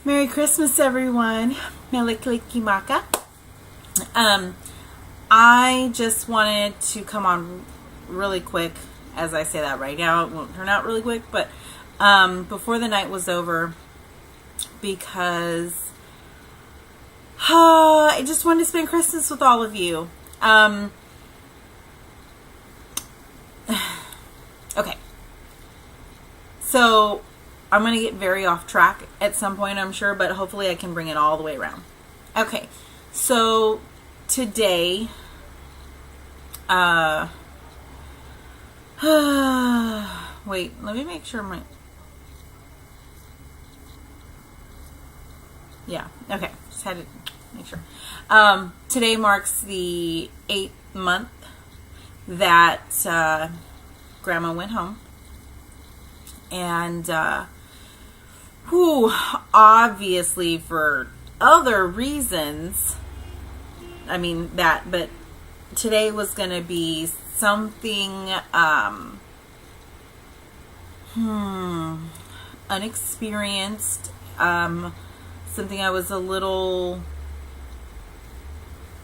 Merry Christmas, everyone. Meliklikimaka. I just wanted to come on really quick. As I say that right now, it won't turn out really quick, but before the night was over, because I just wanted to spend Christmas with all of you. Okay. So I'm going to get very off track at some point, I'm sure, but hopefully I can bring it all the way around. Okay. So today, wait, let me make sure okay. Just had to make sure. Today marks the 8th month that Grandma went home. And, obviously for other reasons, but today was going to be something, unexperienced, something I was a little,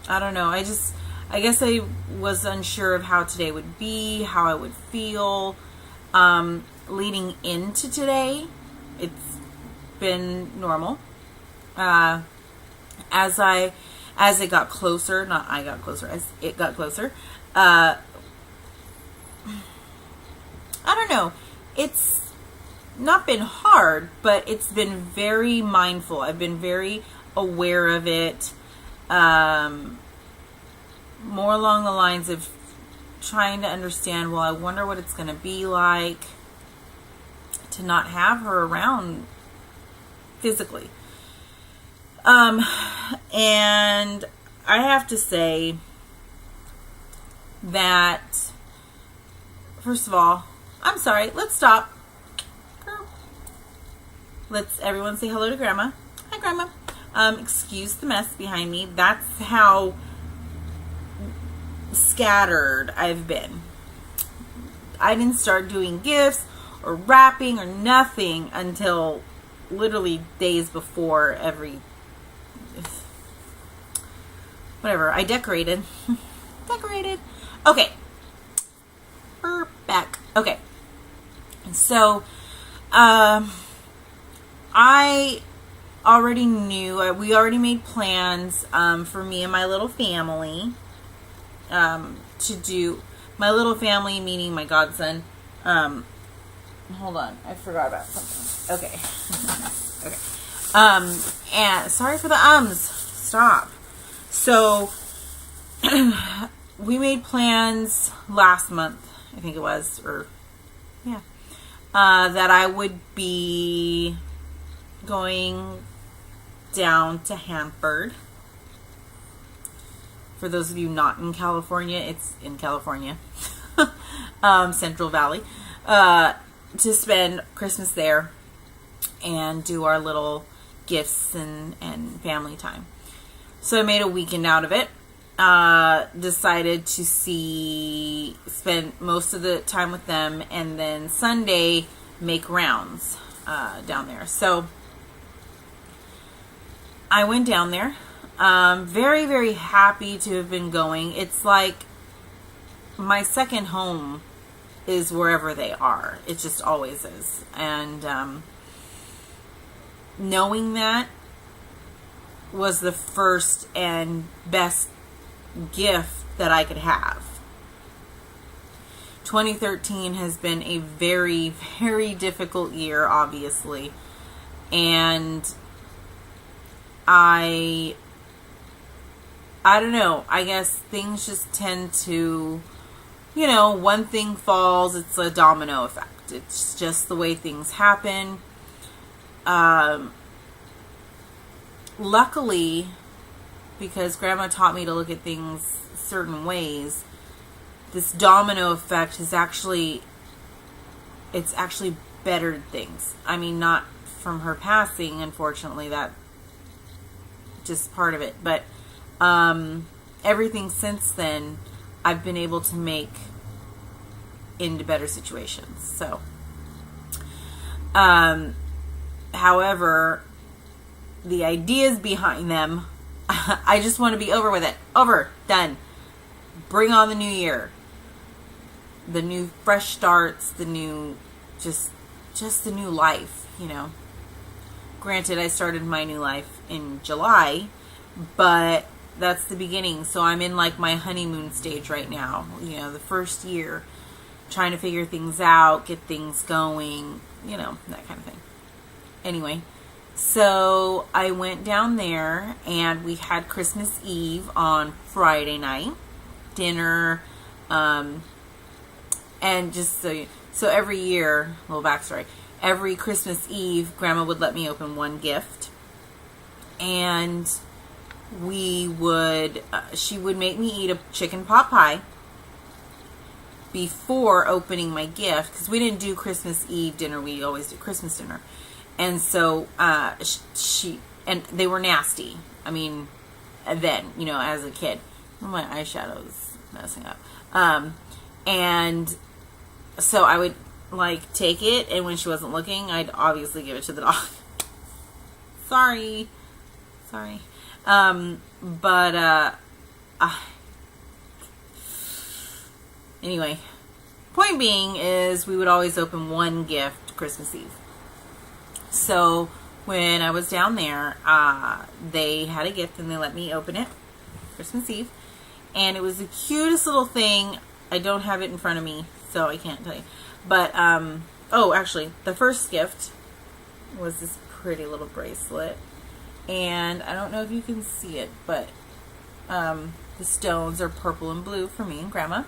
I don't know, I guess I was unsure of how today would be, how I would feel, leading into today. It's been normal. As it got closer, as it got closer, I don't know, it's not been hard, but it's been very mindful. I've been very aware of it, more along the lines of trying to understand, well, I wonder what it's going to be like to not have her around physically. And I have to say that, first of all, I'm sorry, let's stop. Let's everyone say hello to Grandma. Hi, Grandma. Excuse the mess behind me. That's how scattered I've been. I didn't start doing gifts or wrapping or nothing until literally days before whatever. I decorated. Okay. We're back. Okay. So, I already knew, we already made plans, for me and my little family, to do, my little family meaning my godson. Hold on, I forgot about something. Okay. Okay. And sorry for the ums. Stop. So, we made plans last month, I think it was, that I would be going down to Hanford. For those of you not in California, it's in California, Central Valley, to spend Christmas there and do our little gifts and family time. So I made a weekend out of it. Decided to spend most of the time with them, and then Sunday make rounds down there. So I went down there. Very, very happy to have been going. It's like my second home is wherever they are. It just always is. And knowing that was the first and best gift that I could have. 2013 has been a very, very difficult year, obviously. And I don't know, I guess things just tend to, one thing falls, it's a domino effect. It's just the way things happen. Luckily, because Grandma taught me to look at things certain ways, this domino effect is actually bettered things. I mean, not from her passing, unfortunately, that just part of it, but everything since then I've been able to make into better situations. So, however, the ideas behind them, I just want to be over with it. Over. Done. Bring on the new year. The new fresh starts, the new, just the new life, you know. Granted, I started my new life in July, but that's the beginning. So I'm in like my honeymoon stage right now. You know, the first year, trying to figure things out, get things going, you know, that kind of thing. Anyway, so I went down there and we had Christmas Eve on Friday night, dinner, and just so every year, little backstory, every Christmas Eve, Grandma would let me open one gift, and we would, she would make me eat a chicken pot pie before opening my gift, because we didn't do Christmas Eve dinner, we always do Christmas dinner. And so and they were nasty. I mean, then, you know, as a kid. My eyeshadow's messing up. And so I would, like, take it, and when she wasn't looking, I'd obviously give it to the dog. Sorry. Anyway, point being is we would always open one gift Christmas Eve. So when I was down there, they had a gift and they let me open it Christmas Eve, and it was the cutest little thing. I don't have it in front of me, so I can't tell you. But oh, actually, the first gift was this pretty little bracelet, and I don't know if you can see it, but the stones are purple and blue for me and Grandma.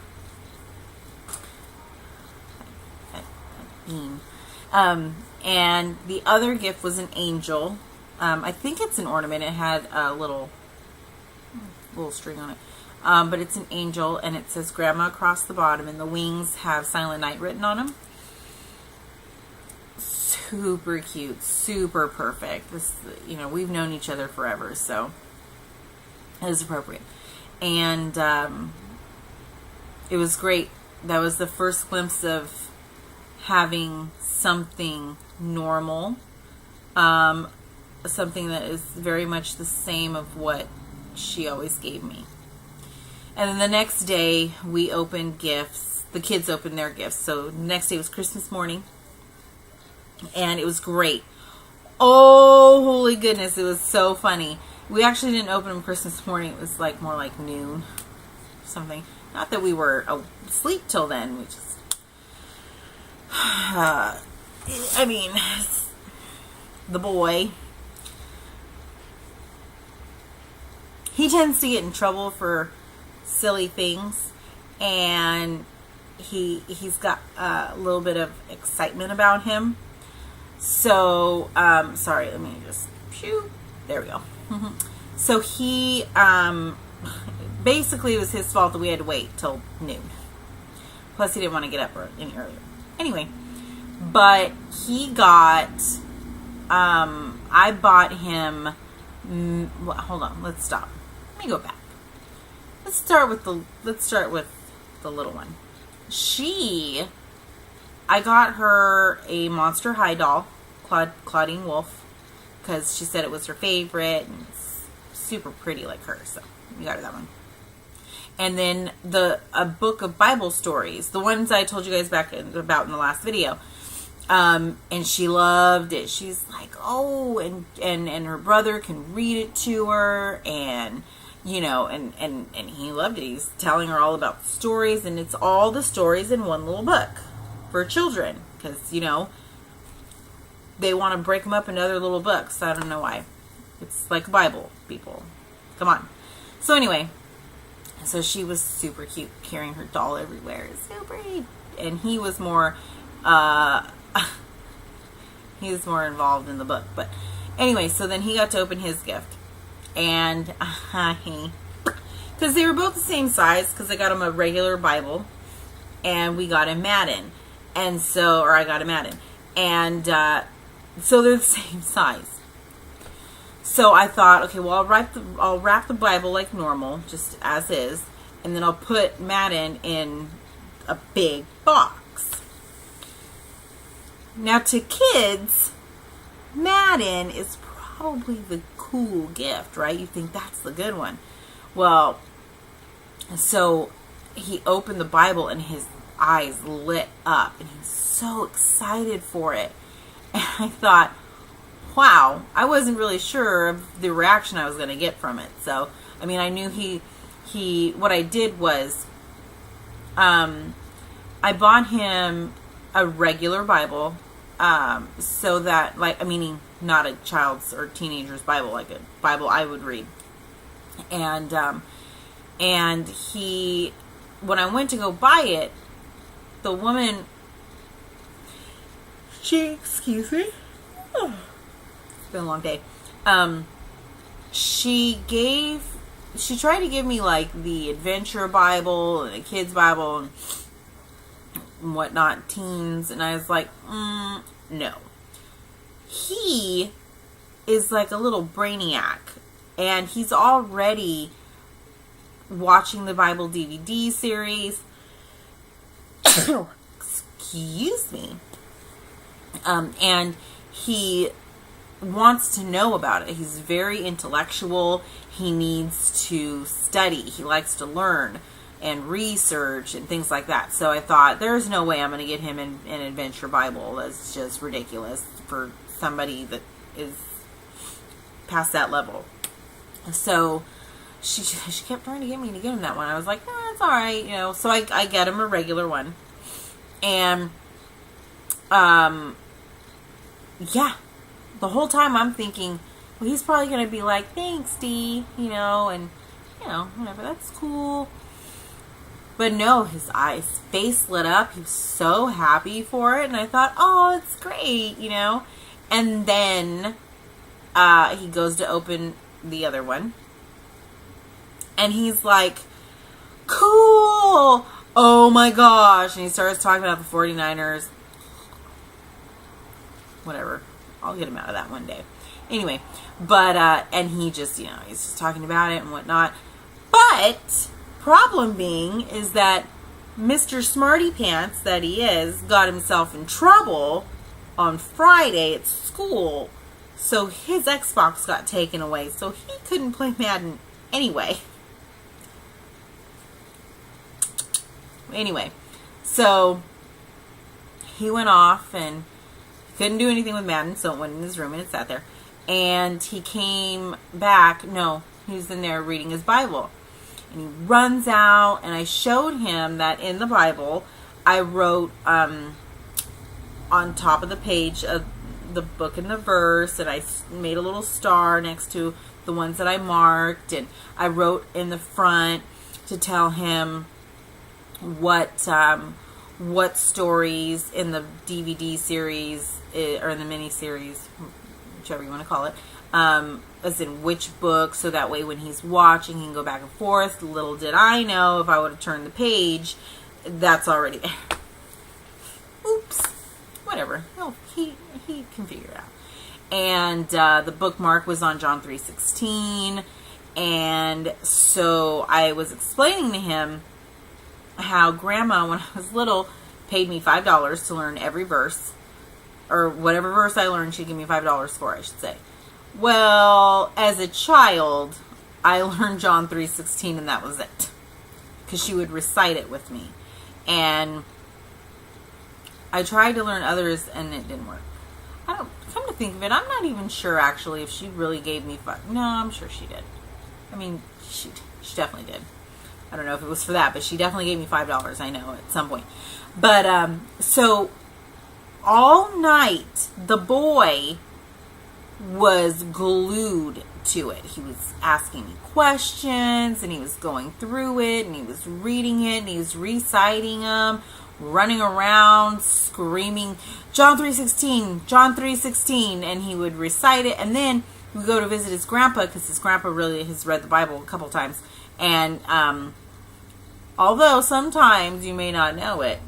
And the other gift was an angel. I think it's an ornament. It had a little string on it. But it's an angel, and it says Grandma across the bottom, and the wings have Silent Night written on them. Super cute, super perfect. This, you know, we've known each other forever, so it was appropriate. And it was great. That was the first glimpse of having something normal, something that is very much the same of what she always gave me. And then the next day we opened gifts. The kids opened their gifts. So the next day was Christmas morning, and it was great. Oh, holy goodness, it was so funny. We actually didn't open them Christmas morning. It was like more like noon or something. Not that we were asleep till then. We just I mean, the boy, he tends to get in trouble for silly things, and he's got a little bit of excitement about him. So, sorry, let me just, there we go. So he, basically it was his fault that we had to wait till noon. Plus he didn't want to get up any earlier. Anyway, but he got, I bought him, hold on, let's stop. Let me go back. Let's start with the little one. I got her a Monster High doll, Claudine Wolf, because she said it was her favorite, and it's super pretty like her, so we got her that one. And then a book of Bible stories, the ones I told you guys about in the last video. And she loved it. She's like, oh, and her brother can read it to her, and you know, and he loved it. He's telling her all about the stories, and it's all the stories in one little book for children, because you know they want to break them up into other little books. I don't know why. It's like a Bible, people. Come on. So anyway. So she was super cute, carrying her doll everywhere. Super. And he was more, involved in the book. But anyway, so then he got to open his gift. And, because they were both the same size, because I got him a regular Bible, and we got him Madden. And so, or I got him Madden. And, so they're the same size. So I thought, okay, well, I'll wrap the Bible like normal, just as is, and then I'll put Madden in a big box. Now, to kids, Madden is probably the cool gift, right? You think that's the good one. Well, so he opened the Bible and his eyes lit up and he was so excited for it. And I thought, wow, I wasn't really sure of the reaction I was going to get from it. So, I mean, I knew what I did was, I bought him a regular Bible, so that, like, meaning not a child's or teenager's Bible, like a Bible I would read. And he, when I went to go buy it, the woman, excuse me, it's been a long day. She tried to give me like the adventure Bible and a kid's Bible and whatnot, teens, and I was like, no. He is like a little brainiac, and he's already watching the Bible DVD series. Excuse me. And he wants to know about it. He's very intellectual. He needs to study. He likes to learn and research and things like that. So I thought, there's no way I'm going to get him an adventure Bible. That's just ridiculous for somebody that is past that level. So she kept trying to get me to get him that one. I was like, it's all right, you know. So I get him a regular one. And, yeah, the whole time I'm thinking, well, he's probably going to be like, thanks, Dee, you know, and, you know, whatever, that's cool. But no, his face lit up. He was so happy for it. And I thought, oh, it's great, you know. And then he goes to open the other one. And he's like, cool. Oh, my gosh. And he starts talking about the 49ers. Whatever. I'll get him out of that one day. Anyway. But, and he just, you know, he's just talking about it and whatnot. But problem being is that Mr. Smarty Pants that he is got himself in trouble on Friday at school, so his Xbox got taken away, so he couldn't play Madden anyway. Anyway, so he went off and couldn't do anything with Madden, so it went in his room and it sat there. And he came back, no, he was in there reading his Bible. And he runs out, and I showed him that in the Bible, I wrote on top of the page of the book and the verse, and I made a little star next to the ones that I marked, and I wrote in the front to tell him what stories in the DVD series, or in the mini series, whichever you want to call it, as in which book, so that way when he's watching, he can go back and forth. Little did I know, if I would have turned the page, that's already there. Oops. Whatever. No, he can figure it out. And the bookmark was on John 3:16, and so I was explaining to him how Grandma, when I was little, paid me $5 to learn every verse, or whatever verse I learned, she'd give me $5 for, I should say. Well, as a child, I learned John 3:16, and that was it. Because she would recite it with me. And I tried to learn others, and it didn't work. Come to think of it, I'm not even sure, actually, if she really gave me $5. No, I'm sure she did. I mean, she definitely did. I don't know if it was for that, but she definitely gave me $5, I know, at some point. But, so, all night, the boy was glued to it. He was asking me questions, and he was going through it, and he was reading it, and he was reciting them, running around, screaming, John 3:16, John 3:16, and he would recite it, and then we go to visit his grandpa, because his grandpa really has read the Bible a couple times, and although sometimes you may not know it,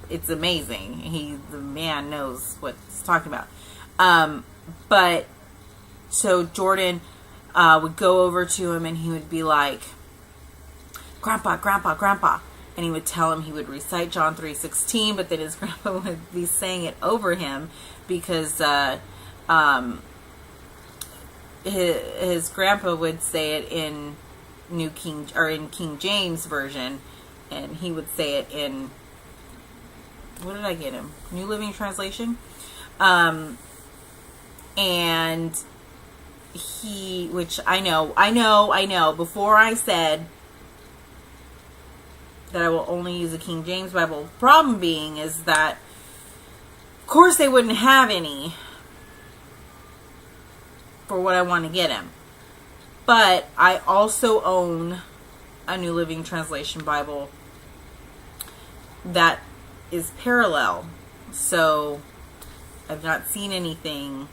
it's amazing. The man knows what he's talking about. But so Jordan would go over to him, and he would be like, Grandpa, Grandpa, Grandpa. And he would tell him, he would recite John 3:16, but then his grandpa would be saying it over him because his grandpa would say it in in King James version, and he would say it in, what did I get him? New Living Translation. And which I know, before I said that I will only use a King James Bible. Problem being is that, of course, they wouldn't have any for what I want to get him. But I also own a New Living Translation Bible that is parallel. So I've not seen anything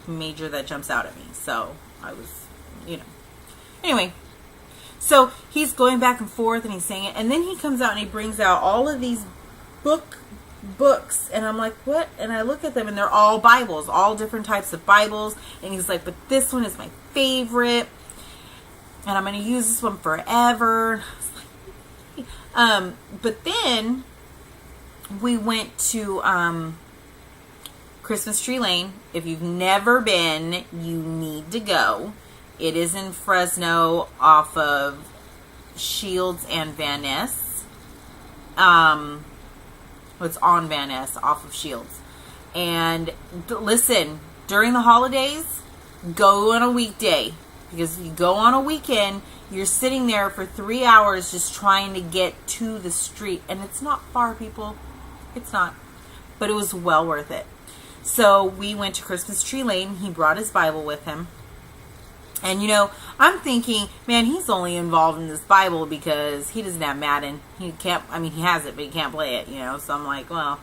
major that jumps out at me. So I was, Anyway, so he's going back and forth and he's saying it. And then he comes out and he brings out all of these books, and I'm like, what? And I look at them and they're all Bibles, all different types of Bibles. And he's like, but this one is my favorite, and I'm going to use this one forever. But then we went to Christmas Tree Lane. If you've never been, you need to go. It is in Fresno off of Shields and Van Ness. It's on Van Ness off of Shields. And listen, during the holidays, go on a weekday. Because if you go on a weekend, you're sitting there for 3 hours just trying to get to the street. And it's not far, people. It's not. But it was well worth it. So we went to Christmas Tree Lane. He brought his Bible with him. And, I'm thinking, man, he's only involved in this Bible because he doesn't have Madden. He has it, but he can't play it, So I'm like, well,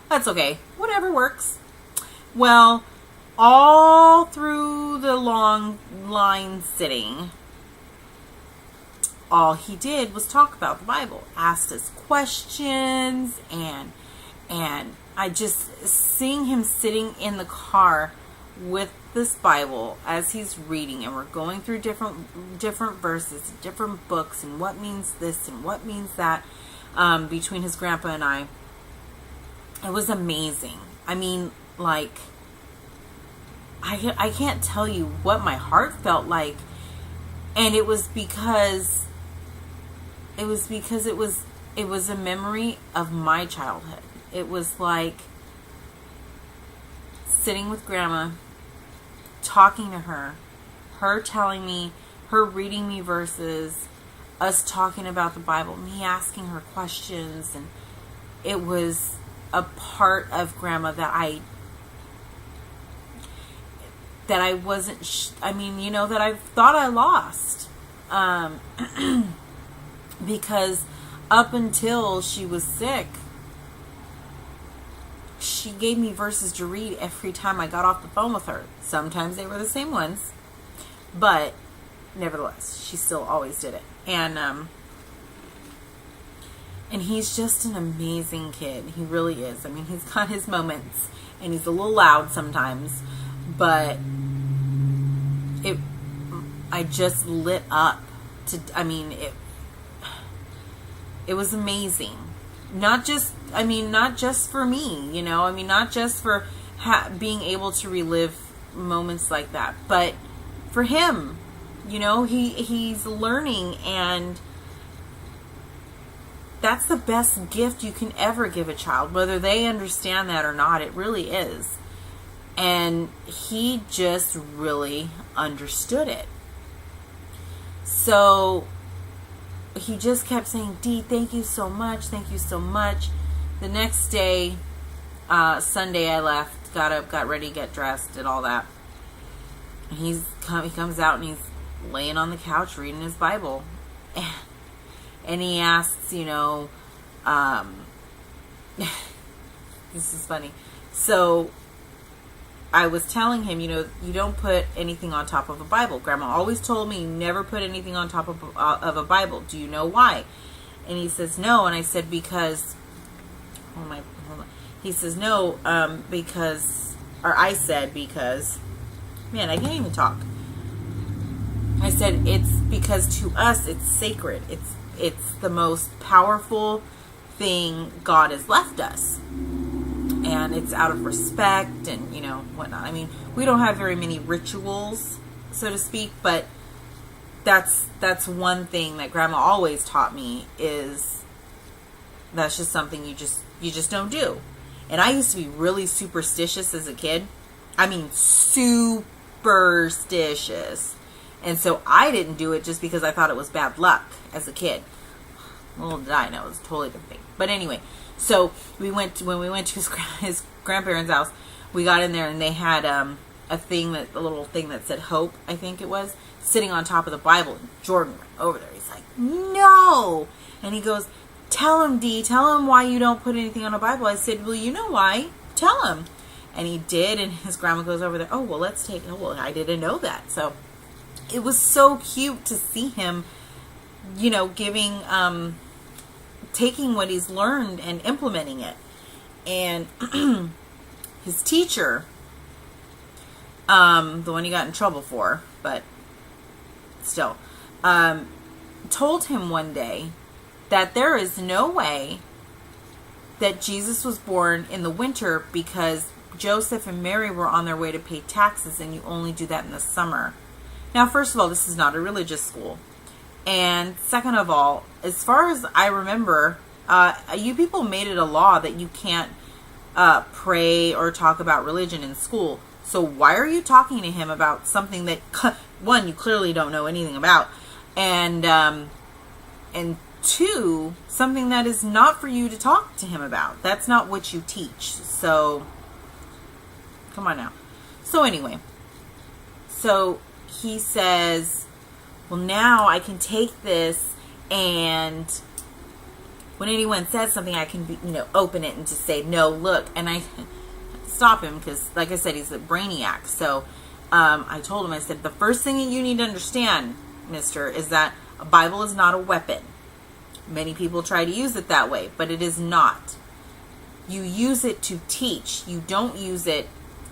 that's okay. Whatever works. Well, all through the long line sitting, all he did was talk about the Bible. Asked us questions, and I just, seeing him sitting in the car with this Bible as he's reading, and we're going through different verses, different books, and what means this and what means that, between his grandpa and I, it was amazing. I mean, like, I can't tell you what my heart felt like, and it was because it was a memory of my childhood. It was like sitting with Grandma, talking to her telling me, her reading me verses, us talking about the Bible, me asking her questions, and it was a part of Grandma that I wasn't, that I thought I lost, because up until she was sick, she gave me verses to read every time I got off the phone with her. Sometimes they were the same ones, but nevertheless, she still always did it. And he's just an amazing kid. He really is. I mean, he's got his moments, and he's a little loud sometimes, but I just lit up it was amazing. Not just for me, not just for being able to relive moments like that, but for him, he's learning, and that's the best gift you can ever give a child, whether they understand that or not. It really is. And he just really understood it. So he just kept saying, Dee, thank you so much. Thank you so much. The next day, Sunday, I left, got up, got ready, get dressed, did all that. And he comes out and he's laying on the couch reading his Bible. And he asks, this is funny. So I was telling him, you don't put anything on top of a Bible. Grandma always told me you never put anything on top of a Bible. Do you know why? And he says, no. And I said, because, hold on. He says, no, I said, because, man, I can't even talk. I said, it's because to us, it's sacred. It's the most powerful thing God has left us. and it's out of respect and, whatnot. I mean, we don't have very many rituals, so to speak, but that's one thing that Grandma always taught me, is that's just something you just don't do. And I used to be really superstitious as a kid. I mean, superstitious. And so I didn't do it just because I thought it was bad luck as a kid. Little did I know, it was totally different thing. But anyway, so when we went to his grandparents' house, we got in there and they had a little thing that said hope, I think it was, sitting on top of the Bible. And Jordan went over there. He's like, no. And he goes, tell him, Dee, tell him why you don't put anything on a Bible. I said, well, you know why. Tell him. And he did, and his grandma goes over there, oh, well, I didn't know that. So it was so cute to see him, giving, taking what he's learned and implementing it. And his teacher, the one he got in trouble for, but still, told him one day that there is no way that Jesus was born in the winter because Joseph and Mary were on their way to pay taxes, and you only do that in the summer. Now, first of all, this is not a religious school. And second of all, as far as I remember, you people made it a law that you can't pray or talk about religion in school. So why are you talking to him about something that, one, you clearly don't know anything about, and two, something that is not for you to talk to him about? That's not what you teach. So, come on now. So anyway, so he says, well, now I can take this, and when anyone says something, I can open it and just say, no, look. And I stop him because, like I said, he's a brainiac. So I told him, I said, the first thing that you need to understand, mister, is that a Bible is not a weapon. Many people try to use it that way, but it is not. You use it to teach. You don't use it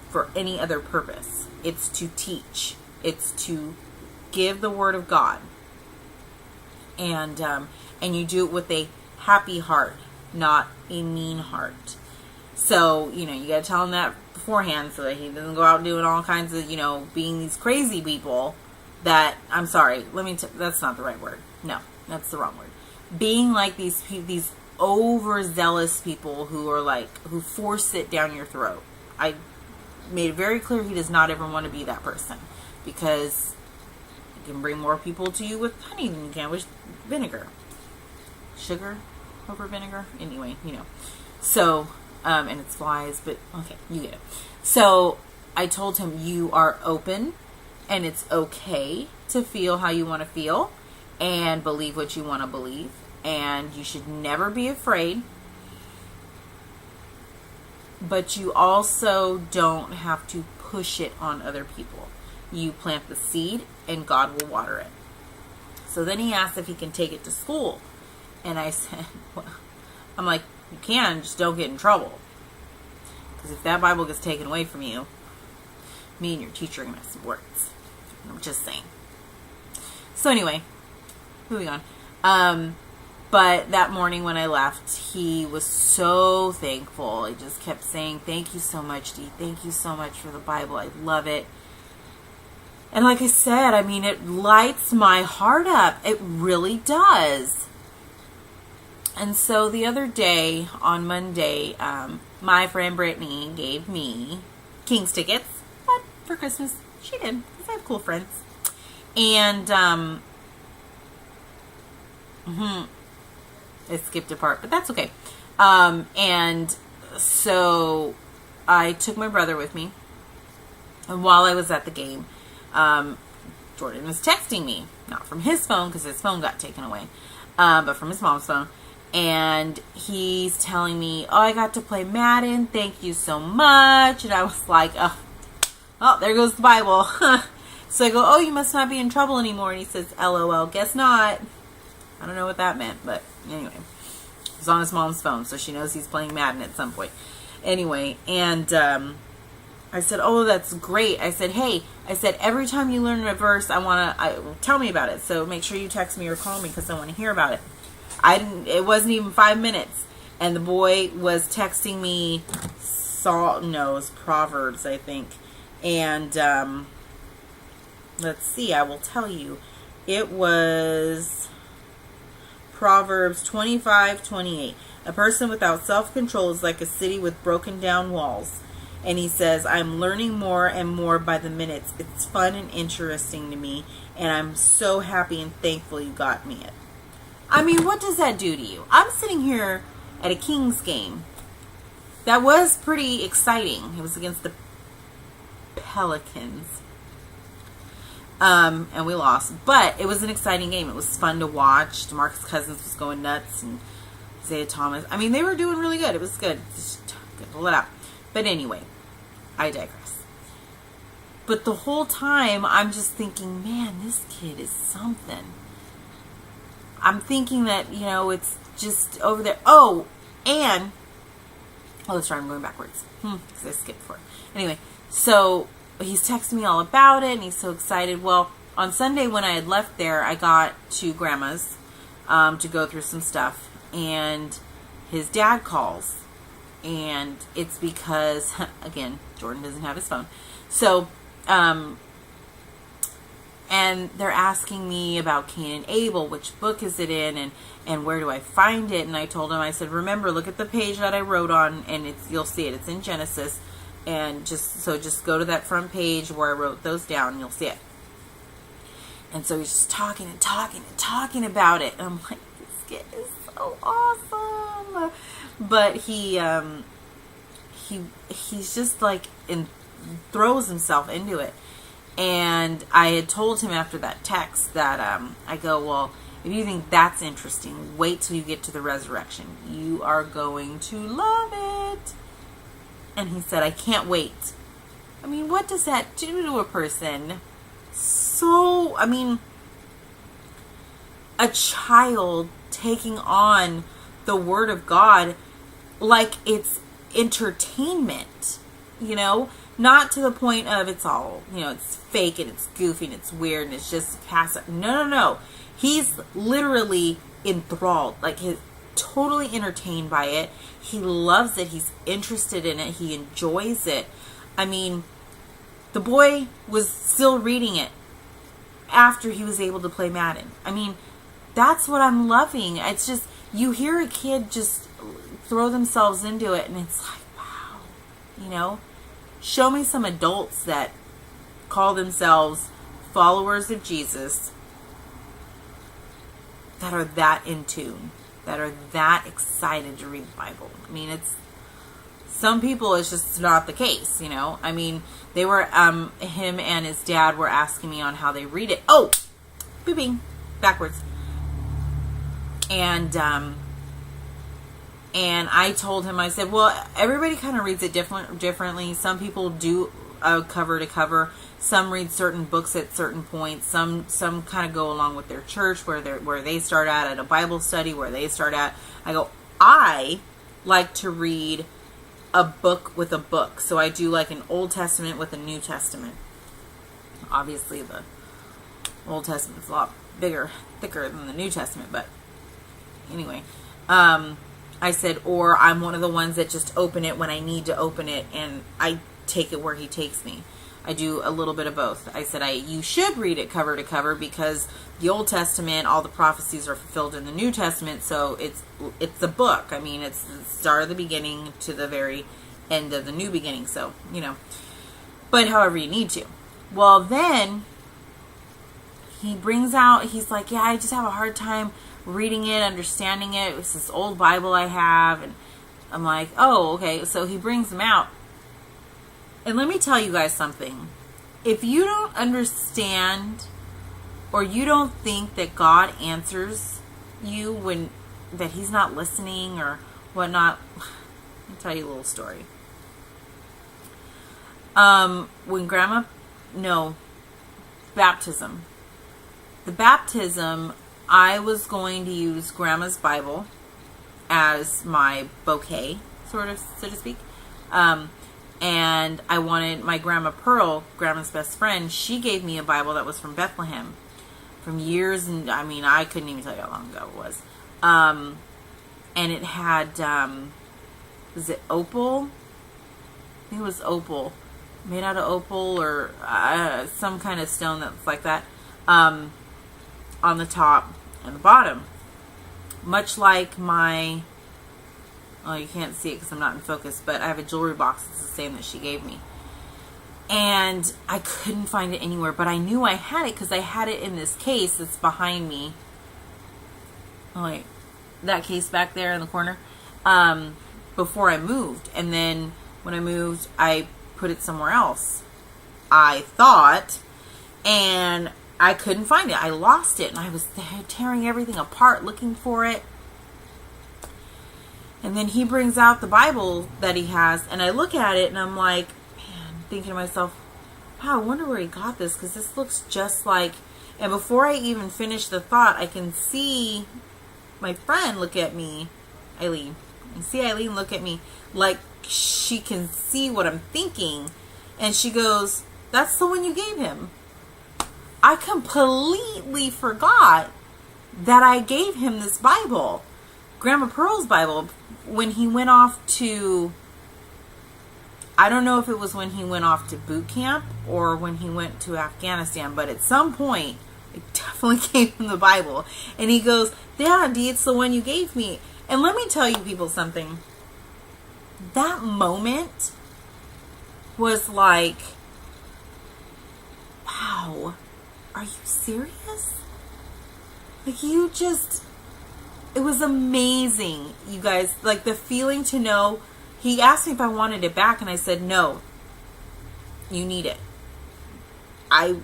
for any other purpose. It's to teach. It's to give the word of God. And you do it with a happy heart, not a mean heart. So, you got to tell him that beforehand so that he doesn't go out doing all kinds of, being these crazy people that, I'm sorry, that's not the right word. No, that's the wrong word. Being like these overzealous people who force it down your throat. I made it very clear he does not ever want to be that person, because you can bring more people to you with honey than you can with vinegar. Sugar over vinegar? Anyway, So, and it's flies, but okay, you get it. So, I told him, you are open, and it's okay to feel how you want to feel, and believe what you want to believe, and you should never be afraid, but you also don't have to push it on other people. You plant the seed, and God will water it. So then he asked if he can take it to school, and I said, well, I'm like, you can, just don't get in trouble, because if that Bible gets taken away from you, me and your teacher are going to have some words. I'm just saying. So anyway, moving on. But that morning when I left, he was so thankful. He just kept saying, thank you so much, Dee. Thank you so much for the Bible. I love it. And like I said, I mean, it lights my heart up. It really does. And so the other day, on Monday, my friend Brittany gave me King's tickets. But for Christmas, she did. Because I have cool friends. And, it skipped a part, but that's okay. And so I took my brother with me. And while I was at the game, Jordan was texting me. Not from his phone, because his phone got taken away. But from his mom's phone. And he's telling me, oh, I got to play Madden. Thank you so much. And I was like, oh, there goes the Bible. So I go, oh, you must not be in trouble anymore. And he says, LOL, guess not. I don't know what that meant, but anyway. It's on his mom's phone, so she knows he's playing Madden at some point. Anyway, and I said, oh, that's great. I said, hey, every time you learn a verse, tell me about it. So make sure you text me or call me, because I want to hear about it. It wasn't even 5 minutes. And the boy was texting me Proverbs, I think. And let's see, I will tell you. It was Proverbs 25:28. A person without self-control is like a city with broken down walls. And he says, I'm learning more and more by the minutes. It's fun and interesting to me, and I'm so happy and thankful you got me it. I mean, what does that do to you? I'm sitting here at a Kings game. That was pretty exciting. It was against the Pelicans. And we lost. But it was an exciting game. It was fun to watch. DeMarcus Cousins was going nuts, and Isaiah Thomas. I mean, they were doing really good. It was good. Just good to let out. But anyway, I digress. But the whole time, I'm just thinking, man, this kid is something. I'm thinking that, it's just over there. That's right, I'm going backwards. Because I skipped forward. Anyway, so he's texting me all about it, and he's so excited. Well, on Sunday when I had left there, I got to Grandma's to go through some stuff. And his dad calls. And it's because, again, Jordan doesn't have his phone. So, and they're asking me about Cain and Abel, which book is it in, and where do I find it? And I told him, I said, remember, look at the page that I wrote on, and you'll see it. It's in Genesis. And just go to that front page where I wrote those down, and you'll see it. And so he's just talking and talking and talking about it. And I'm like, this kid is so awesome. But he's just like throws himself into it. And I had told him after that text that I go, well, if you think that's interesting, wait till you get to the resurrection. You are going to love it. And he said, I can't wait. I mean, what does that do to a person? So, I mean, a child taking on the Word of God like it's entertainment, not to the point of it's all, it's fake and it's goofy and it's weird and it's just passive. No. He's literally enthralled, like he's totally entertained by it. He loves it. He's interested in it. He enjoys it. I mean, the boy was still reading it after he was able to play Madden. I mean, that's what I'm loving. It's just, you hear a kid just throw themselves into it, and it's like, wow, show me some adults that call themselves followers of Jesus that are that in tune, that are that excited to read the Bible. I mean, some people, it's just not the case, I mean, they were, him and his dad were asking me on how they read it. Oh, booping, backwards. And I told him, I said, well, everybody kind of reads it differently. Some people do cover to cover. Some read certain books at certain points. Some kind of go along with their church where they start at a Bible study where they start at. I go, I like to read a book with a book. So I do like an Old Testament with a New Testament. Obviously, the Old Testament's a lot bigger, thicker than the New Testament, but anyway. I said, or I'm one of the ones that just open it when I need to open it, and I take it where he takes me. I do a little bit of both. I said, you should read it cover to cover because the Old Testament, all the prophecies are fulfilled in the New Testament, so it's a book. I mean, it's the start of the beginning to the very end of the new beginning, so, but however you need to. Well, then he brings out, he's like, yeah, I just have a hard time reading it, understanding it. It's this old Bible I have, and I'm like, oh, okay. So he brings them out. And let me tell you guys something. If you don't understand or you don't think that God answers you that he's not listening or whatnot, let me tell you a little story. Baptism. The baptism, I was going to use Grandma's Bible as my bouquet, sort of, so to speak. And I wanted my Grandma Pearl, Grandma's best friend, she gave me a Bible that was from Bethlehem from years, and I mean, I couldn't even tell you how long ago it was. And it had, was it opal? think it was opal, made out of opal or some kind of stone that's like that, on the top and the bottom. Much like my, well, you can't see it because I'm not in focus, but I have a jewelry box that's the same that she gave me. And I couldn't find it anywhere, but I knew I had it because I had it in this case that's behind me. Like that case back there in the corner, before I moved. And then when I moved, I put it somewhere else, I thought, and I couldn't find it. I lost it, and I was tearing everything apart looking for it. And then he brings out the Bible that he has, and I look at it, and I'm like, man, thinking to myself, wow, I wonder where he got this, because this looks just like, and before I even finish the thought, I can see my friend look at me, Eileen. I see Eileen look at me like she can see what I'm thinking, and she goes, that's the one you gave him. I completely forgot that I gave him this Bible, Grandma Pearl's Bible, when he went off to, I don't know if it was when he went off to boot camp or when he went to Afghanistan, but at some point, I definitely gave him the Bible. And he goes, Daddy, it's the one you gave me. And let me tell you people something. That moment was like, wow, are you serious? Like you just, it was amazing, you guys. Like the feeling to know, he asked me if I wanted it back and I said, no, you need it.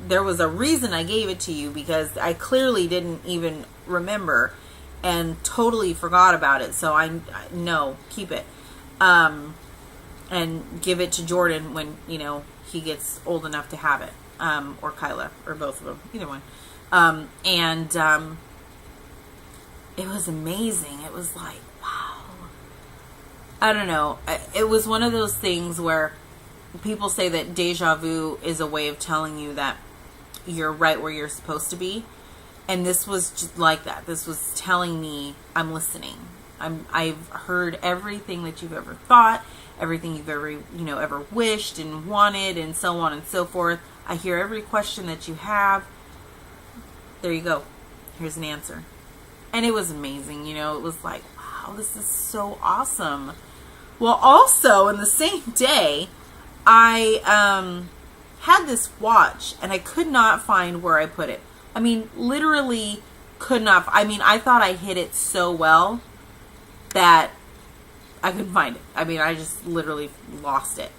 There was a reason I gave it to you because I clearly didn't even remember and totally forgot about it. So no, keep it. And give it to Jordan when, he gets old enough to have it. Or Kyla, or both of them, either one. It was amazing. It was like, wow. I don't know. It was one of those things where people say that deja vu is a way of telling you that you're right where you're supposed to be. And this was just like that. This was telling me I'm listening. I've heard everything that you've ever thought, everything you've ever wished and wanted, and so on and so forth. I hear every question that you have. There you go. Here's an answer. And it was amazing. It was like, wow, this is so awesome. Well, also, in the same day, I had this watch, and I could not find where I put it. I mean, literally could not. I thought I hid it so well that I couldn't find it. I just literally lost it.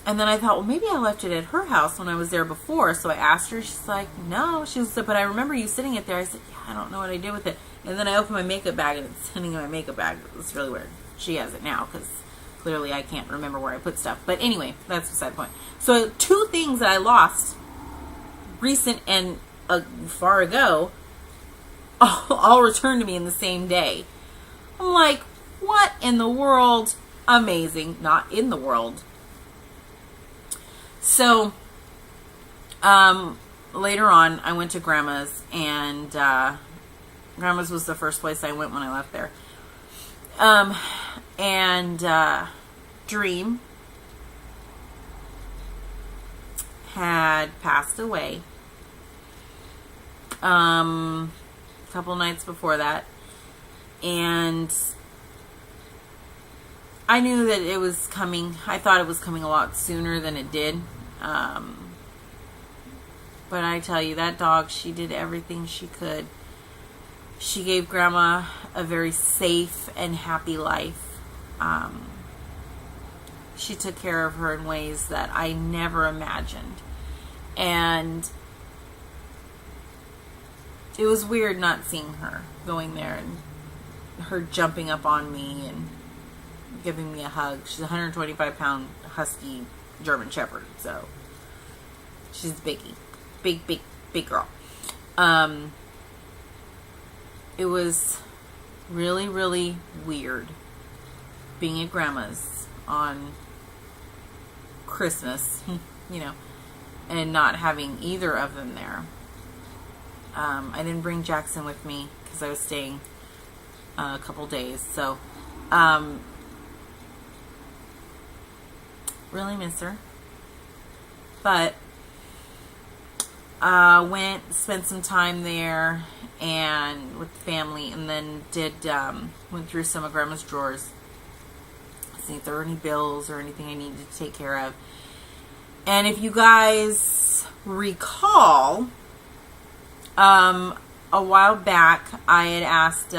And then I thought, well, maybe I left it at her house when I was there before. So I asked her. She's like, no. She was like, but I remember you sitting it there. I said, yeah, I don't know what I did with it. And then I opened my makeup bag, and it's sitting in my makeup bag. It's really weird. She has it now because clearly I can't remember where I put stuff. But anyway, that's beside the point. So 2 things that I lost, recent and far ago, all returned to me in the same day. I'm like, what in the world? Amazing. Not in the world. So, later on, I went to Grandma's, and Grandma's was the first place I went when I left there. Dream had passed away a couple nights before that, and I knew that it was coming. I thought it was coming a lot sooner than it did. But I tell you, that dog, she did everything she could. She gave Grandma a very safe and happy life. She took care of her in ways that I never imagined. And it was weird not seeing her, going there and her jumping up on me and giving me a hug. She's a 125-pound husky German Shepherd, so she's a biggie. Big girl. It was really, really weird being at Grandma's on Christmas, and not having either of them there. I didn't bring Jackson with me because I was staying a couple days, so really miss her. But spent some time there and with the family, and then went through some of Grandma's drawers, see if there were any bills or anything I needed to take care of. And if you guys recall, a while back I had asked,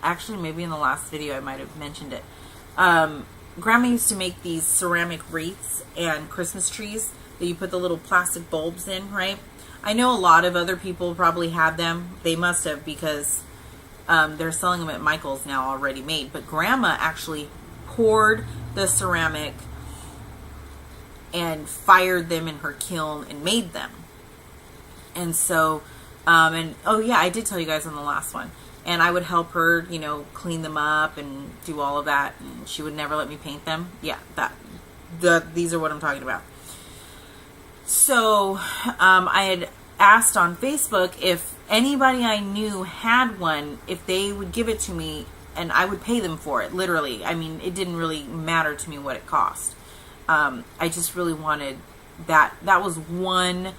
actually maybe in the last video I might have mentioned it, Grandma used to make these ceramic wreaths and Christmas trees that you put the little plastic bulbs in, right? I know a lot of other people probably had them. They must have, because they're selling them at Michael's now already made. But Grandma actually poured the ceramic and fired them in her kiln and made them. And so, oh yeah, I did tell you guys on the last one. And I would help her, clean them up and do all of that. And she would never let me paint them. Yeah, these are what I'm talking about. So, I had asked on Facebook if anybody I knew had one, if they would give it to me, and I would pay them for it, literally. I mean, it didn't really matter to me what it cost. I just really wanted that. That was one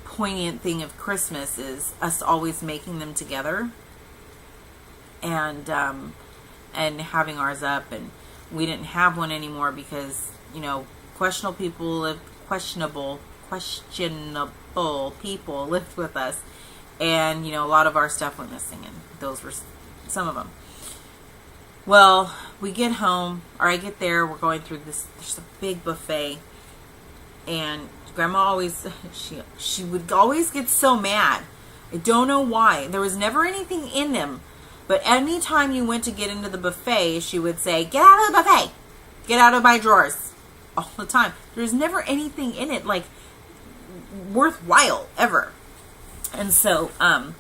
poignant thing of Christmas, is us always making them together. And having ours up, and we didn't have one anymore because, questionable people lived with us, and, a lot of our stuff went missing, and those were some of them. Well, we get home, or I get there, we're going through this, there's a big buffet, and Grandma always, she would always get so mad. I don't know why. There was never anything in them. But anytime you went to get into the buffet, she would say, "Get out of the buffet! Get out of my drawers!" All the time. There's never anything in it, like, worthwhile, ever. And so, I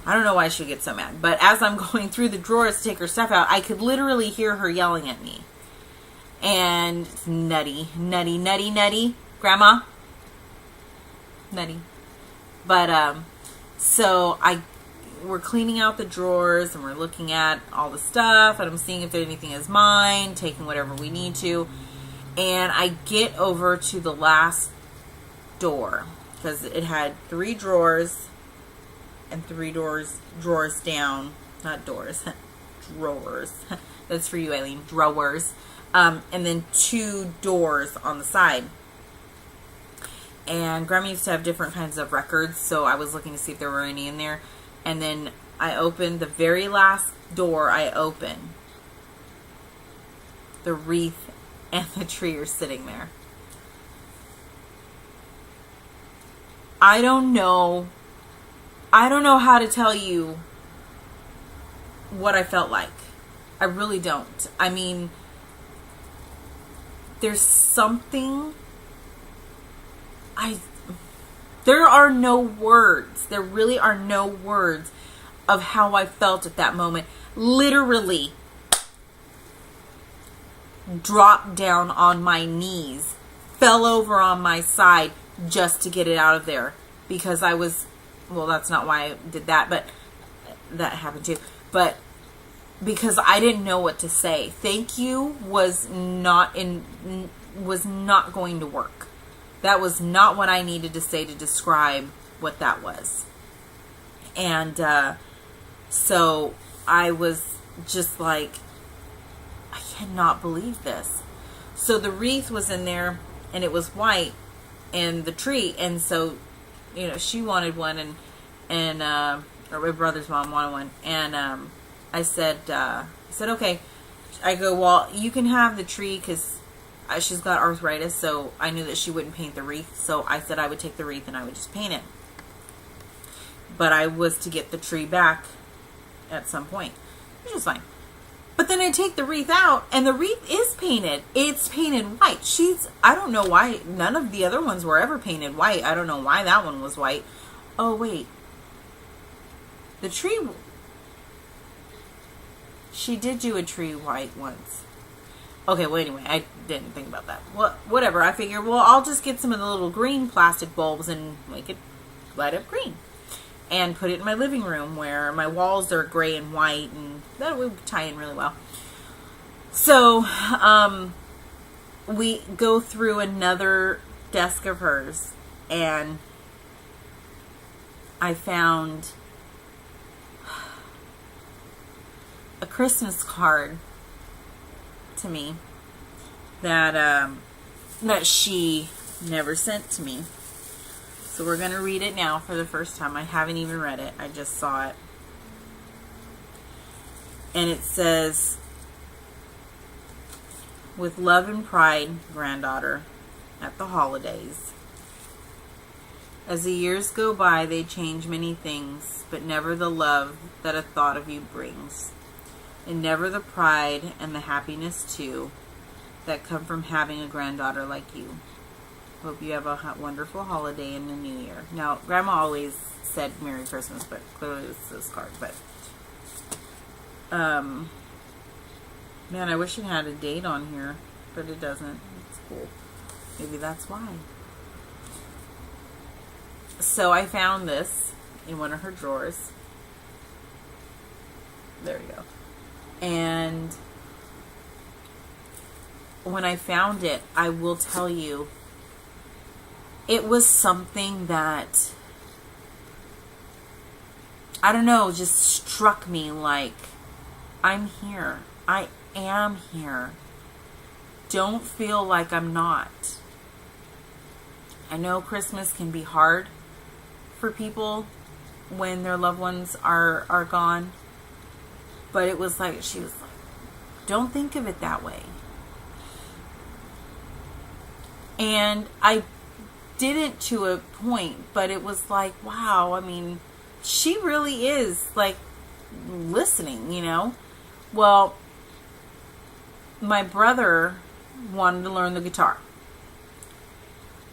don't know why she would get so mad. But as I'm going through the drawers to take her stuff out, I could literally hear her yelling at me. And it's nutty, Grandma. Nutty. But, so we're cleaning out the drawers, and we're looking at all the stuff, and I'm seeing if there's anything is mine, taking whatever we need to. And I get over to the last door, because it had 3 drawers, and 3 drawers down, not doors, drawers. That's for you, Aileen, drawers. And then 2 doors on the side. And Grandma used to have different kinds of records, so I was looking to see if there were any in there. And then I opened the very last door. The wreath and the tree are sitting there. I don't know how to tell you what I felt like. I really don't. I mean, there's something. There are no words. There really are no words of how I felt at that moment. Literally dropped down on my knees, fell over on my side just to get it out of there. Because I was, well, that's not why I did that, but that happened too. But because I didn't know what to say. Thank you was not going to work. That was not what I needed to say to describe what that was. And so I was just like, I cannot believe this. So the wreath was in there, and it was white, and the tree, and so, she wanted one, and or my brother's mom wanted one, and I said, okay. I go, well, you can have the tree, because she's got arthritis, so I knew that she wouldn't paint the wreath, so I said I would take the wreath and I would just paint it. But I was to get the tree back at some point, which is fine. But then I take the wreath out, and the wreath is painted. It's painted white. I don't know why, none of the other ones were ever painted white. I don't know why that one was white. Oh, wait. The tree, she did do a tree white once. Okay, well, anyway, I didn't think about that. Well, whatever. I figured, well, I'll just get some of the little green plastic bulbs and make it light up green. And put it in my living room where my walls are gray and white, and that would tie in really well. So, we go through another desk of hers, and I found a Christmas card to me that she never sent to me. So we're going to read it now for the first time. I haven't even read it. I just saw it. And it says, "With love and pride, granddaughter, at the holidays. As the years go by, they change many things, but never the love that a thought of you brings. And never the pride and the happiness, too, that come from having a granddaughter like you. Hope you have a wonderful holiday and a new year." Now, Grandma always said Merry Christmas, but clearly it's this card. But, man, I wish it had a date on here, but it doesn't. It's cool. Maybe that's why. So I found this in one of her drawers. There we go. And when I found it, I will tell you, it was something that, I don't know, just struck me like, I'm here. I am here. Don't feel like I'm not. I know Christmas can be hard for people when their loved ones are gone. But it was like, she was like, don't think of it that way. And I didn't to a point, but it was like, wow, I mean, she really is like listening, you know? Well, my brother wanted to learn the guitar.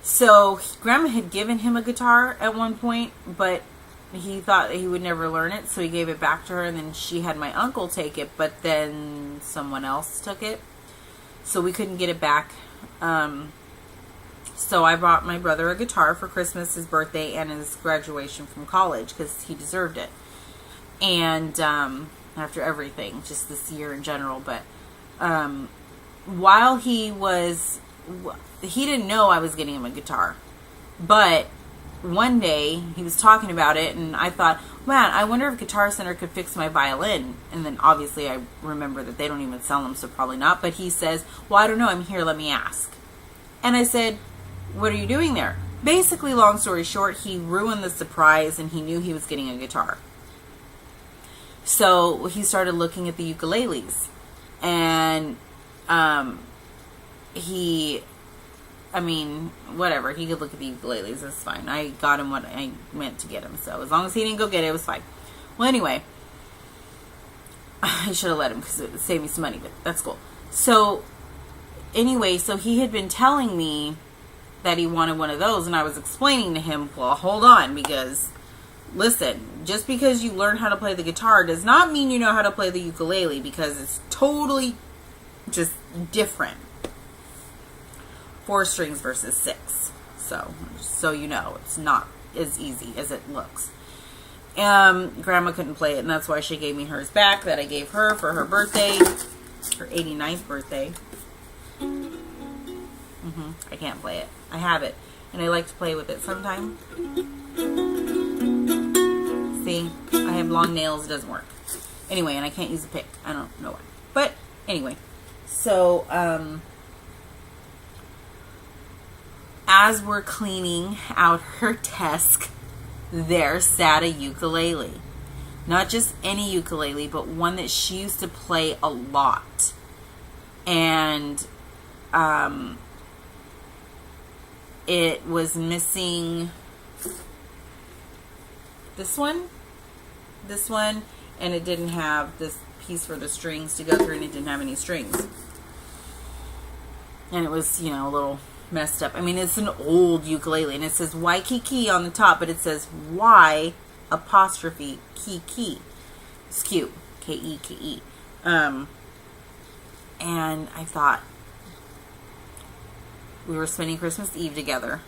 So Grandma had given him a guitar at one point, but he thought that he would never learn it, so he gave it back to her, and then she had my uncle take it, but then someone else took it, so we couldn't get it back. So I bought my brother a guitar for Christmas, his birthday, and his graduation from college, because he deserved it. And after everything, just this year in general. But while he didn't know I was getting him a guitar. But one day, he was talking about it, and I thought, man, I wonder if Guitar Center could fix my violin. And then obviously I remember that they don't even sell them, so probably not. But he says, well, I don't know, I'm here, let me ask. And I said, what are you doing there? Basically, long story short, he ruined the surprise, and he knew he was getting a guitar. So he started looking at the ukuleles. And whatever, he could look at the ukuleles, that's fine. I got him what I meant to get him, so as long as he didn't go get it, it was fine. Well, anyway, I should have let him, because it would save me some money, but that's cool. So, anyway, so he had been telling me that he wanted one of those, and I was explaining to him, well, hold on, because, listen, just because you learn how to play the guitar does not mean you know how to play the ukulele, because it's totally just different. 4 strings versus 6. So you know, it's not as easy as it looks. Grandma couldn't play it, and that's why she gave me hers back that I gave her for her birthday, her 89th birthday. I can't play it. I have it, and I like to play with it sometime. See, I have long nails, it doesn't work. Anyway, and I can't use a pick. I don't know why. But anyway, so as we're cleaning out her desk, there sat a ukulele. Not just any ukulele, but one that she used to play a lot. And it was missing this one, and it didn't have this piece for the strings to go through, and it didn't have any strings. And it was, a little messed up. I mean, it's an old ukulele, and it says Waikiki on the top, but it says Y apostrophe Kiki. It's cute. K-E-K-E. And I thought, we were spending Christmas Eve together,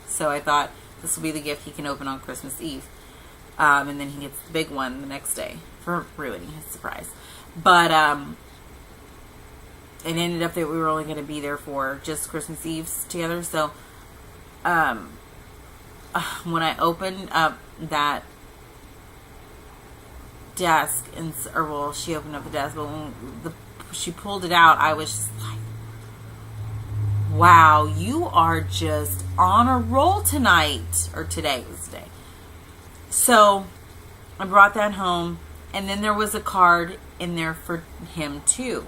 so I thought this will be the gift he can open on Christmas Eve. And then he gets the big one the next day for ruining his surprise. But it ended up that we were only going to be there for just Christmas Eves together. So, when I opened up that desk, she opened up the desk, but when she pulled it out, I was just like, wow, you are just on a roll tonight, or today was the day. So I brought that home, and then there was a card in there for him too.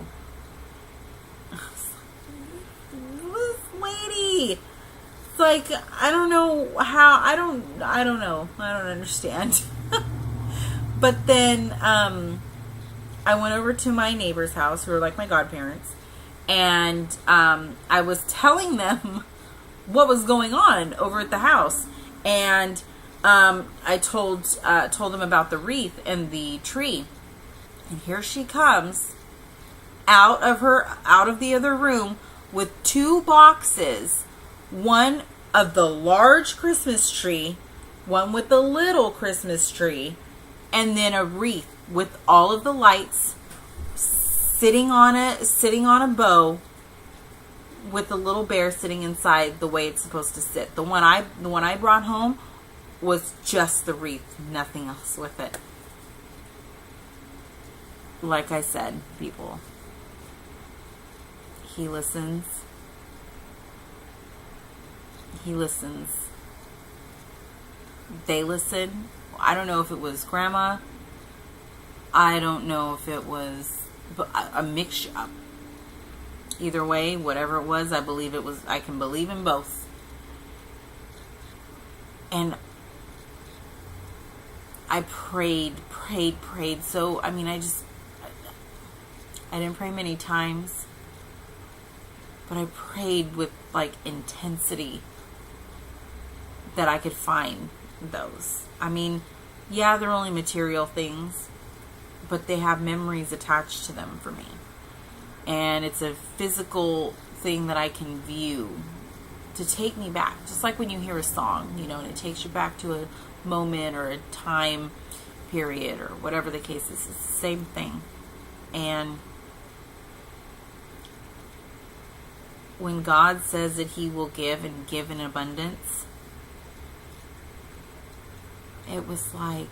I was like, this lady, it's like, I don't know how, I don't know, I don't understand. But then I went over to my neighbor's house, who are like my godparents, and I was telling them what was going on over at the house, and I told them about the wreath and the tree, and here she comes out of the other room with 2 boxes, one of the large Christmas tree, one with the little Christmas tree, and then a wreath with all of the lights sitting on a bow, with the little bear sitting inside the way it's supposed to sit. The one I brought home was just the wreath, nothing else with it. Like I said, people, he listens. He listens. They listen. I don't know if it was grandma. I don't know if it was a mixture. Either way, whatever it was, I believe it was. I can believe in both. And I prayed. So, I mean, I didn't pray many times, but I prayed with like intensity that I could find those. I mean, yeah, they're only material things, but they have memories attached to them for me. And it's a physical thing that I can view to take me back. Just like when you hear a song, and it takes you back to a moment or a time period or whatever the case is. It's the same thing. And when God says that he will give and give in abundance, it was like,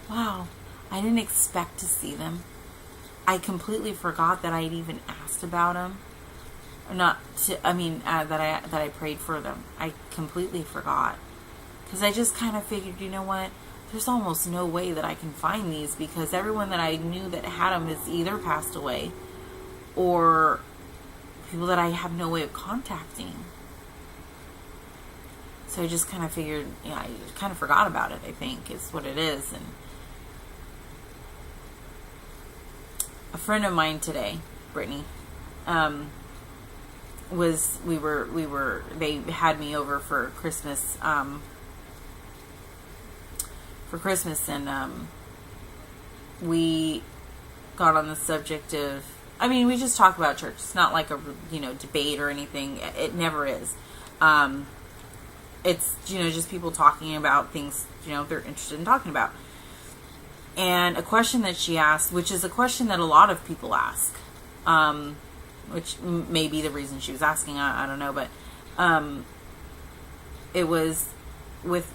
wow, I didn't expect to see them. I completely forgot that I had even asked about them. That I prayed for them. I completely forgot. Because I just kind of figured, you know what? There's almost no way that I can find these, because everyone that I knew that had them has either passed away or people that I have no way of contacting. So I just kind of figured, I kind of forgot about it, I think, is what it is. And a friend of mine today, Brittany, they had me over for Christmas, and we got on the subject of, we just talk about church. It's not like a, debate or anything. It never is. It's, just people talking about things, they're interested in talking about. And a question that she asked, which is a question that a lot of people ask, which may be the reason she was asking, I don't know, but it was, with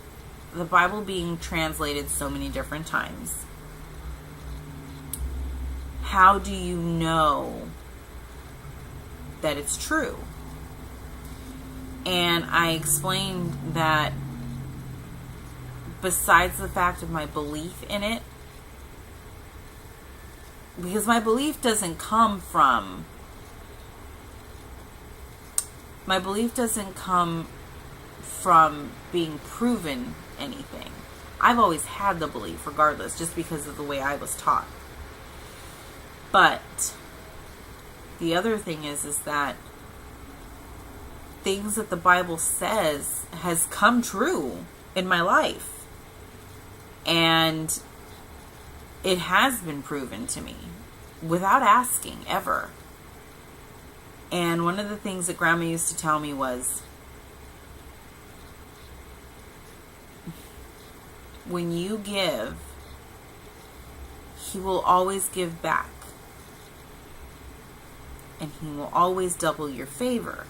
the Bible being translated so many different times, how do you know that it's true? And I explained that besides the fact of my belief in it, because my belief doesn't come from being proven anything. I've always had the belief regardless, just because of the way I was taught. But the other thing is that things that the Bible says has come true in my life. And it has been proven to me without asking ever. And one of the things that Grandma used to tell me was, when you give, he will always give back and he will always double your favor.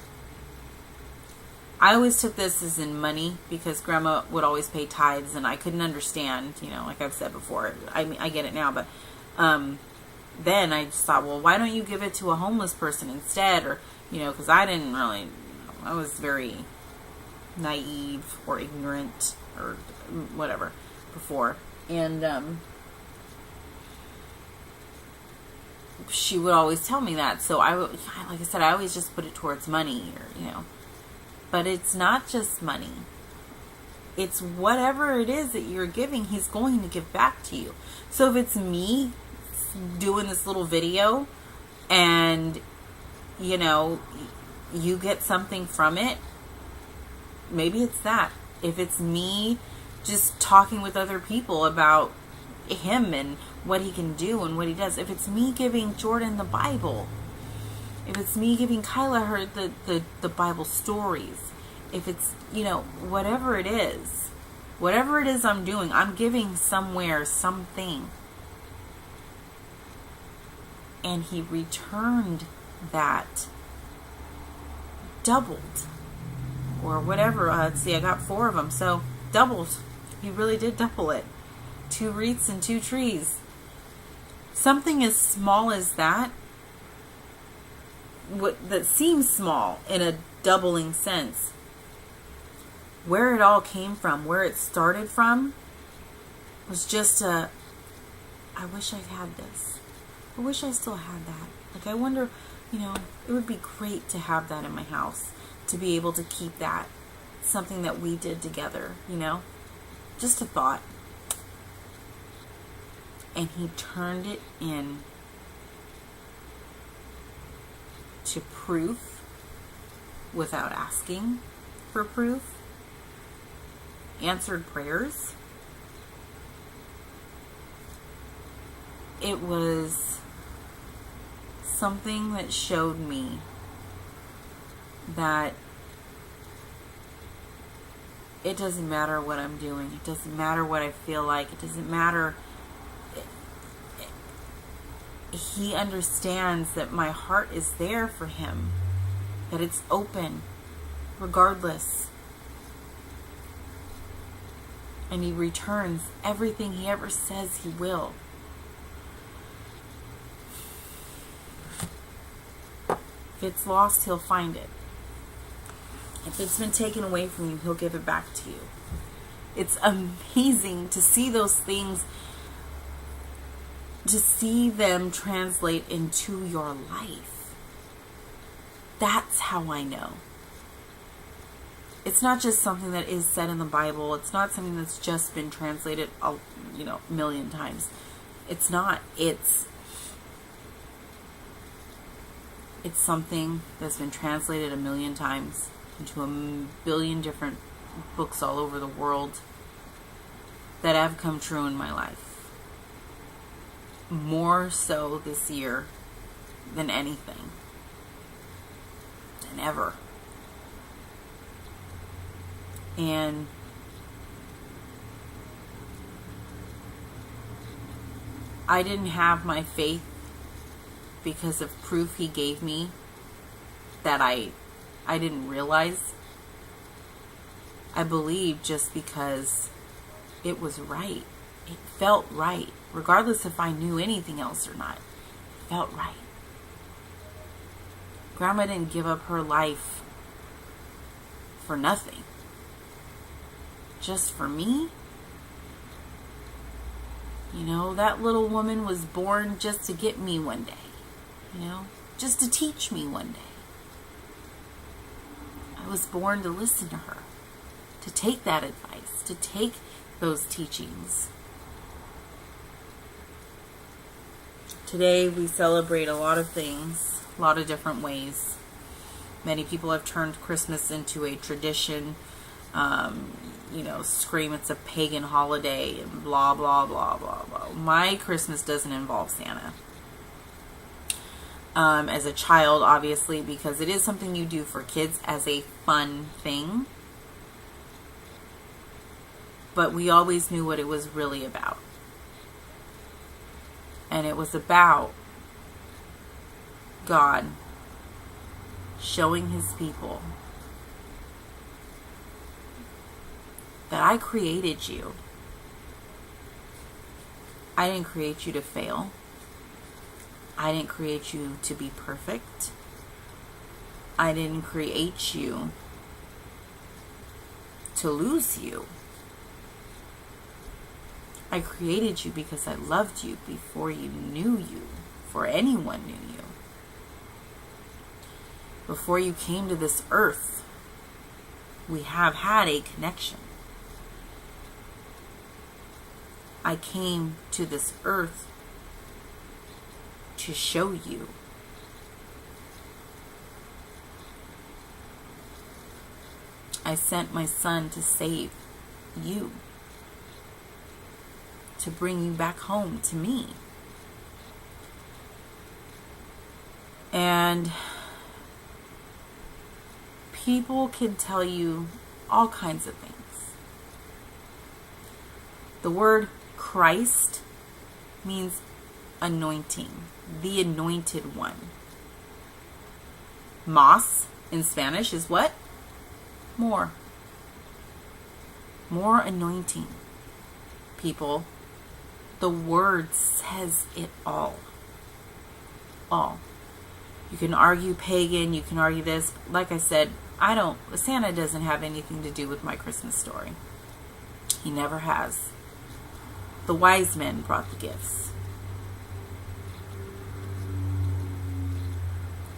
I always took this as in money because Grandma would always pay tithes, and I couldn't understand, like I've said before. I get it now, but then I just thought, well, why don't you give it to a homeless person instead? Or, because I was very naive or ignorant or whatever before. And she would always tell me that. So like I said, I always just put it towards money, or, but it's not just money. It's whatever it is that you're giving, he's going to give back to you. So if it's me doing this little video and, you get something from it, maybe it's that. If it's me just talking with other people about him and what he can do and what he does, if it's me giving Jordan the Bible, if it's me giving Kyla the Bible stories, if it's, whatever it is I'm doing, I'm giving somewhere something. And he returned that doubled, or whatever. Let's see, I got 4 of them, so doubled. He really did double it. 2 wreaths and 2 trees. Something as small as that, that seems small in a doubling sense, where it all came from, where it started from, was just I wish I had this. I wish I still had that. Like, I wonder, it would be great to have that in my house, to be able to keep that. Something that we did together, just a thought. And he turned it in to proof without asking for proof. Answered prayers. It was something that showed me that it doesn't matter what I'm doing. It doesn't matter what I feel like. It doesn't matter. He understands that my heart is there for him, that it's open regardless. And he returns everything he ever says he will. If it's lost, he'll find it. If it's been taken away from you, he'll give it back to you. It's amazing to see those things, to see them translate into your life. That's how I know. It's not just something that is said in the Bible. It's not something that's just been translated a million times. It's not. It's something that's been translated a million times into a billion different books all over the world that have come true in my life. More so this year than anything. Than ever. And I didn't have my faith because of proof he gave me that I didn't realize. I believed just because it was right. It felt right. Regardless if I knew anything else or not. It felt right. Grandma didn't give up her life for nothing. Just for me. That little woman was born just to get me one day. Just to teach me one day. I was born to listen to her, to take that advice, to take those teachings. Today we celebrate a lot of things, a lot of different ways. Many people have turned Christmas into a tradition, scream it's a pagan holiday and blah, blah, blah, blah, blah. My Christmas doesn't involve Santa. As a child, obviously, because it is something you do for kids as a fun thing. But we always knew what it was really about. And it was about God showing his people that I created you. I didn't create you to fail. I didn't create you to be perfect. I didn't create you to lose you. I created you because I loved you before you knew you, before anyone knew you. Before you came to this earth, we have had a connection. I came to this earth to show you. I sent my son to save you, to bring you back home to me. And people can tell you all kinds of things. The word Christ means anointing, the anointed one. Mas in Spanish is what? More. More anointing. People, the word says it all. All. You can argue pagan, you can argue this. Like I said, Santa doesn't have anything to do with my Christmas story. He never has. The wise men brought the gifts.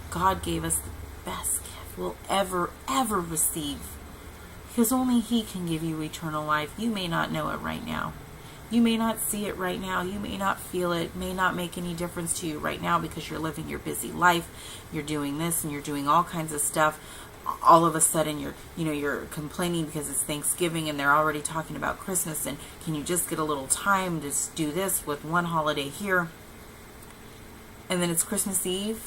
God gave us the best gift we'll ever receive. Because only He can give you eternal life. You may not know it right now. You may not see it right now. You may not feel it. It may not make any difference to you right now because you're living your busy life. You're doing this and you're doing all kinds of stuff. All of a sudden you're complaining because it's Thanksgiving and they're already talking about Christmas, and can you just get a little time to do this with one holiday here? And then it's Christmas Eve.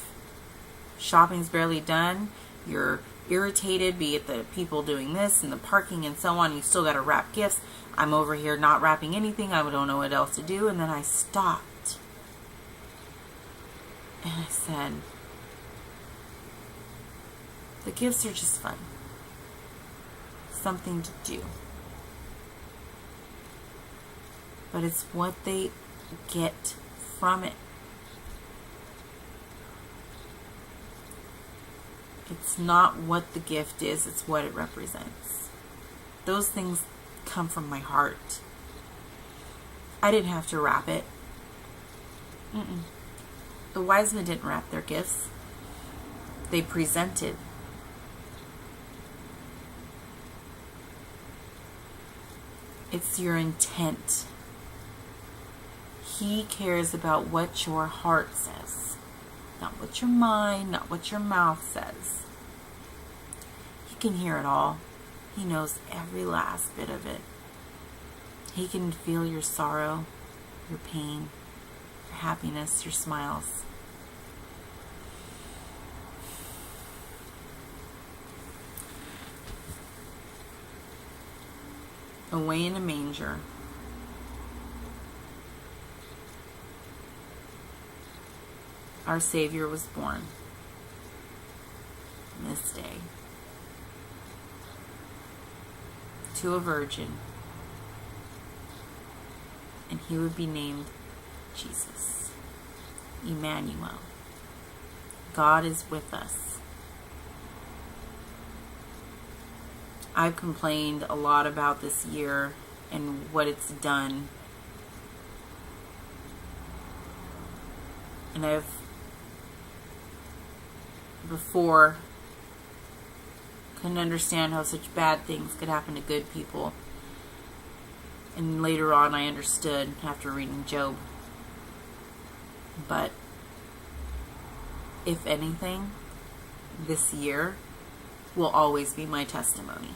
Shopping's barely done. You're irritated, be it the people doing this and the parking and so on. You still got to wrap gifts. I'm over here not wrapping anything. I don't know what else to do. And then I stopped. And I said, the gifts are just fun. Something to do. But it's what they get from it. It's not what the gift is, it's what it represents. Those things come from my heart. I didn't have to wrap it. The wise men didn't wrap their gifts. They presented. It's your intent. He cares about what your heart says. Not what your mind, not what your mouth says. He can hear it all. He knows every last bit of it. He can feel your sorrow, your pain, your happiness, your smiles. Away in a manger, our Savior was born this day to a virgin, and He would be named Jesus, Emmanuel. God is with us. I've complained a lot about this year and what it's done. And I've before couldn't understand how such bad things could happen to good people. And later on I understood after reading Job. But if anything, this year will always be my testimony.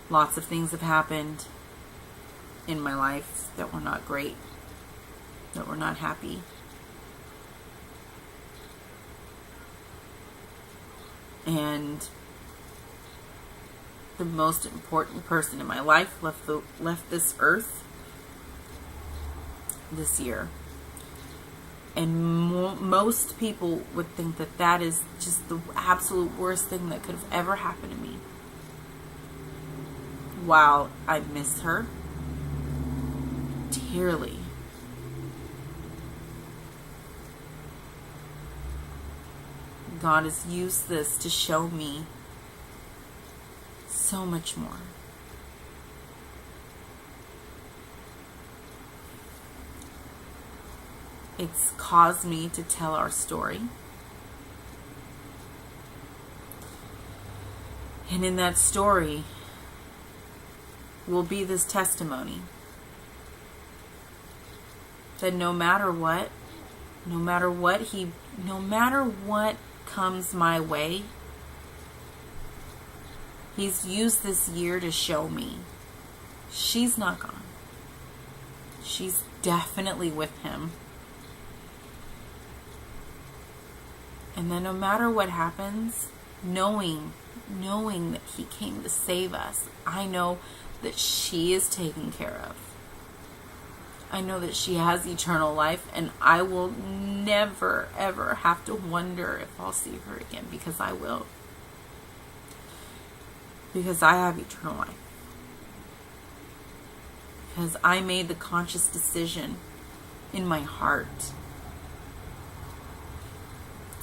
Lots of things have happened in my life that were not great, that were not happy. And the most important person in my life left this earth this year. And most people would think that that is just the absolute worst thing that could have ever happened to me. While I miss her dearly, God has used this to show me so much more. It's caused me to tell our story. And in that story will be this testimony that no matter what comes my way, He's used this year to show me she's not gone. She's definitely with Him. And then no matter what happens, knowing that He came to save us, I know that she is taken care of. I know that she has eternal life, and I will never, ever have to wonder if I'll see her again, because I will. Because I have eternal life. Because I made the conscious decision in my heart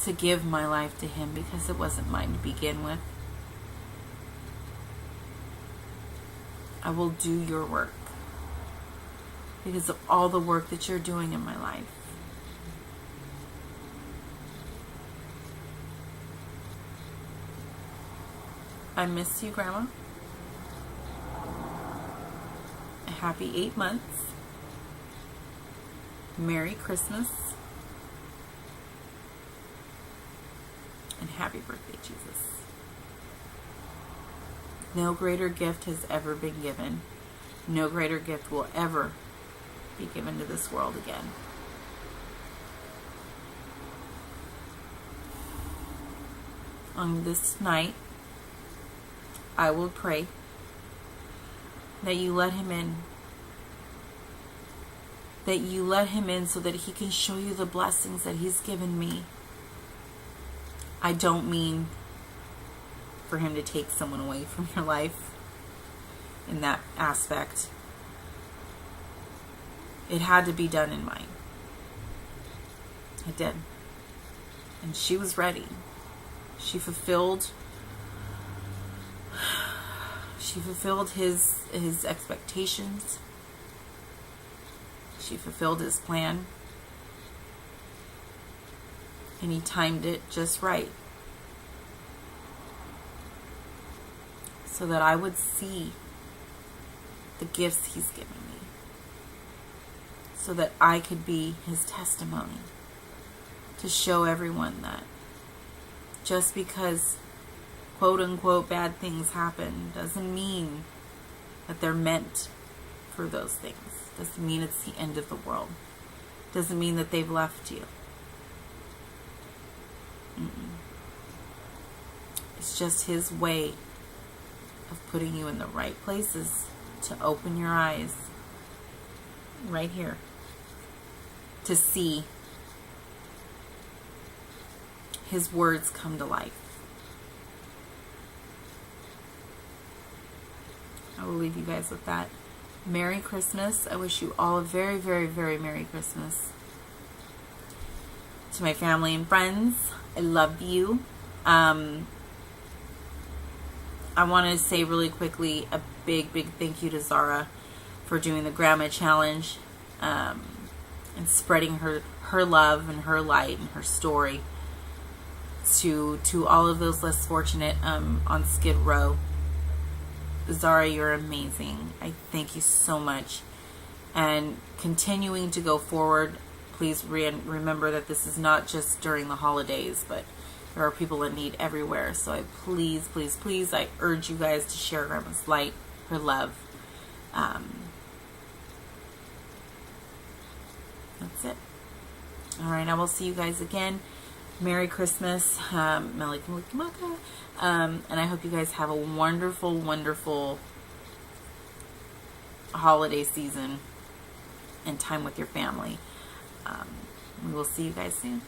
to give my life to Him, because it wasn't mine to begin with. I will do your work because of all the work that you're doing in my life. I miss you, Grandma. A happy 8 months. Merry Christmas. And happy birthday, Jesus. No greater gift has ever been given. No greater gift will ever be given to this world again. On this night, I will pray that you let Him in. That you let Him in so that He can show you the blessings that He's given me. I don't mean for Him to take someone away from your life in that aspect. It had to be done in mine. It did. And she was ready. She fulfilled his expectations. She fulfilled His plan. And He timed it just right, so that I would see the gifts He's given me, so that I could be His testimony to show everyone that just because quote unquote bad things happen doesn't mean that they're meant for those things. Doesn't mean it's the end of the world. Doesn't mean that they've left you. It's just His way of putting you in the right places to open your eyes right here to see His words come to life. I will leave you guys with that. Merry Christmas. I wish you all a very, very, very Merry Christmas. To my family and friends, I love you. I want to say really quickly a big, big thank you to Zara for doing the Grandma Challenge and spreading her love and her light and her story to all of those less fortunate on Skid Row. Zara, you're amazing. I thank you so much. And continuing to go forward, please remember that this is not just during the holidays, but there are people in need everywhere. So I please, please, please, I urge you guys to share Grandma's light, her love. That's it. All right, I will see you guys again. Merry Christmas. And I hope you guys have a wonderful, wonderful holiday season and time with your family. We will see you guys soon.